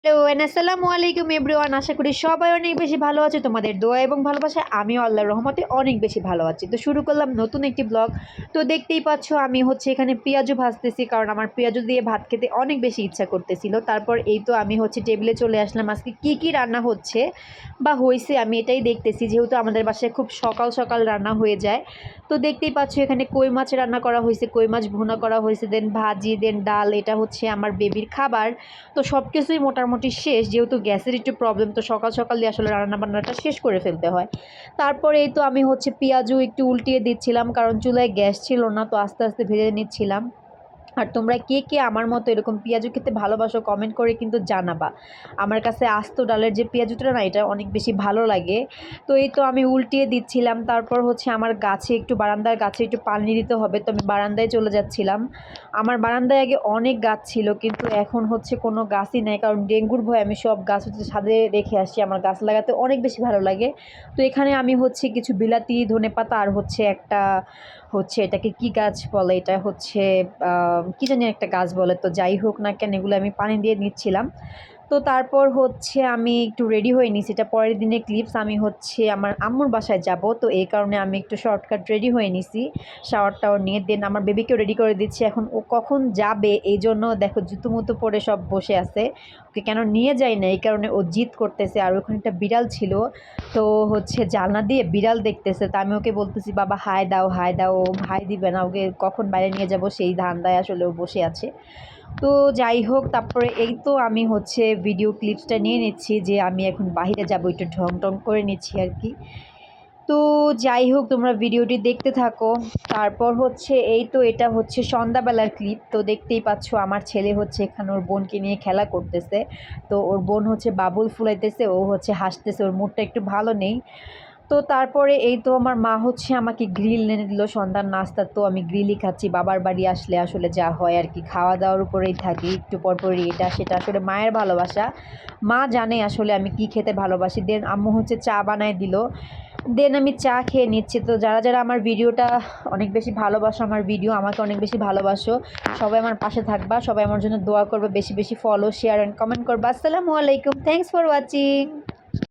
Hello and আসসালামু আলাইকুম everyone. আশা করি সবাই অনেক বেশি ভালো আছে। তোমাদের দোয়া এবং ভালোবাসায় আমিও আল্লাহর রহমতে অনেক বেশি ভালো আছি। তো শুরু করলাম নতুন একটি ব্লগ। তো দেখতেই পাচ্ছ আমি হচ্ছে এখানে পেঁয়াজু ভাজতেছি, কারণ আমার পেঁয়াজু দিয়ে ভাত খেতে অনেক বেশি ইচ্ছা করতেছিল। তারপর এই তো আমি হচ্ছে টেবিলে চলে আসলাম। আজকে কি রান্না হচ্ছে বা হয়েছে আমি এটাই দেখতেছি, যেহেতু আমাদের বাসায় খুব সকাল সকাল রান্না হয়ে যায়। তো দেখতেই পাচ্ছ এখানে কই মাছ রান্না করা হয়েছে, কই মাছ ভুনা করা হয়েছে, দেন ভাজি, দেন ডাল। এটা হচ্ছে আমার বেবির খাবার। তো সব কিছুই মোটামুটি শেষ, যেহেতু গ্যাসের একটু প্রবলেম, তো সকাল সকালই আসলে রান্নাবান্নাটা শেষ করে ফেলতে হয়। তারপরে এই তো আমি হচ্ছে পেঁয়াজও একটু উল্টিয়ে দিচ্ছিলাম, কারণ চুলায় গ্যাস ছিল না, তো আস্তে আস্তে ভেজে নিচ্ছিলাম। আর তোমরা কে কে আমার মতো এরকম পেঁয়াজু খেতে ভালোবাসো কমেন্ট করে কিন্তু জানাবা। আমার কাছে আস্ত ডালের যে পেঁয়াজুটা না, এটা অনেক বেশি ভালো লাগে। তো এই তো আমি উল্টিয়ে দিচ্ছিলাম। তারপর হচ্ছে আমার গাছে একটু, বারান্দার গাছে একটু পানি দিতে হবে, তো আমি বারান্দায় চলে যাচ্ছিলাম। আমার বারান্দায় আগে অনেক গাছ ছিল, কিন্তু এখন হচ্ছে কোনো গাছই নেই, কারণ ডেঙ্গুর ভয়ে আমি সব গাছ হচ্ছে ছাদে রেখে আসছি। আমার গাছ লাগাতে অনেক বেশি ভালো লাগে। তো এখানে আমি হচ্ছে কিছু বিলাতি, ধনেপাতা আর হচ্ছে একটা হচ্ছে এটাকে কি গাছ বলে, এটা হচ্ছে কি জানি একটা গাছ বলে, তো যাই হোক না কেন এগুলো আমি পানি দিয়ে নিচ্ছিলাম। তো তারপর হচ্ছে আমি একটু রেডি হয়ে নিছি, এটা পরের দিনের ক্লিপস। আমি হচ্ছে আমার আম্মুর বাসায় যাব, তো এই কারণে আমি একটু শর্টকাট রেডি হয়ে নিছি, শাওয়ার টাওয়ার নিয়ে। দেন আমার বেবিকেও রেডি করে দিচ্ছি। এখন ও কখন যাবে এই জন্য দেখো জুতো মুতো পরে সব বসে আছে। ওকে কেন নিয়ে যাই না এই কারণে ও জিদ করতেছে। আর ওখানে একটা বিড়াল ছিল, তো হচ্ছে জানলা দিয়ে বিড়াল দেখতেছে। তা আমি ওকে বলতেছি বাবা হাই দাও হাই দাও, ও হাই দিবে না, ওকে কখন বাইরে নিয়ে যাব সেই ধান্দায় আসলে ও বসে আছে। তো যাই হোক, তারপরে এই তো আমি হচ্ছে ভিডিও ক্লিপসটা নিয়ে নিচ্ছি, যে আমি এখন বাইরে যাব, একটু ঢং টং করে নিচ্ছি আর কি। তো যাই হোক, তোমরা ভিডিওটি দেখতে থাকো। তারপর হচ্ছে এই তো এটা হচ্ছে সন্ধ্যাবেলার ক্লিপ। তো দেখতেই পাচ্ছ আমার ছেলে হচ্ছে এখানে ওর বোনকে নিয়ে খেলা করতেছে। তো ওর বোন হচ্ছে বাবুল ফুলাইতেছে, ও হচ্ছে হাসতেছে, ওর মুডটা একটু ভালো নেই। তো তারপরে এই তো আমার মা হচ্ছে আমাকে গ্রিল এনে দিল সন্ধ্যার নাস্তা। তো আমি গ্রিলই খাচ্ছি। বাবার বাড়ি আসলে আসলে যা হয় আর কি, খাওয়া দাওয়ার উপরেই থাকি, একটু পরপরই এটা সেটা, আসলে মায়ের ভালোবাসা। মা জানে আসলে আমি কি খেতে ভালোবাসি। দেন আম্মু হচ্ছে চা বানায় দিল, দেন আমি চা খেয়ে নিচ্ছি। তো যারা যারা আমার ভিডিওটা অনেক বেশি ভালোবাসো, আমার ভিডিও আমাকে অনেক বেশি ভালোবাসো, সবাই আমার পাশে থাকবা, সবাই আমার জন্য দোয়া করবে, বেশি বেশি ফলো শেয়ার অ্যান্ড কমেন্ট করবা। আসসালামু আলাইকুম, থ্যাংকস ফর ওয়াচিং।